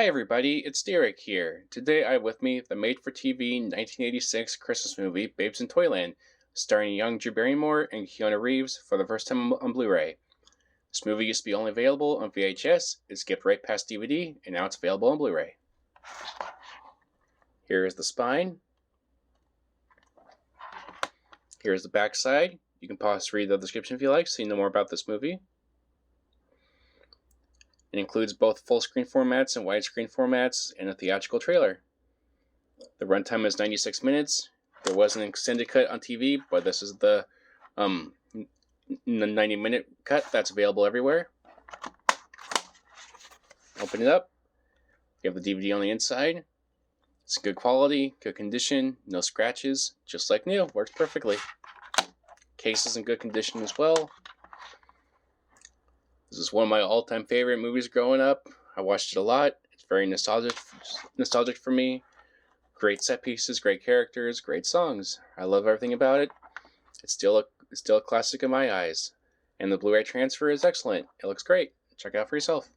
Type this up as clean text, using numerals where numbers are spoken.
Hi everybody, it's Derek here. Today I have with me the made-for-TV 1986 Christmas movie Babes in Toyland, starring young Drew Barrymore and Keanu Reeves for the first time on Blu-ray. This movie used to be only available on VHS, it skipped right past DVD, and now it's available on Blu-ray. Here is the spine. Here's the back side. You can pause to read the description if you like, so you know more about this movie. It includes both full-screen formats and widescreen formats and a theatrical trailer. The runtime is 96 minutes. There was an extended cut on TV, but this is the 90-minute cut that's available everywhere. Open it up. You have the DVD on the inside. It's good quality, good condition, no scratches, just like new. Works perfectly. Case is in good condition as well. This is one of my all-time favorite movies growing up. I watched it a lot. It's very nostalgic for me. Great set pieces, great characters, great songs. I love everything about it. It's still a classic in my eyes. And the Blu-ray transfer is excellent. It looks great. Check it out for yourself.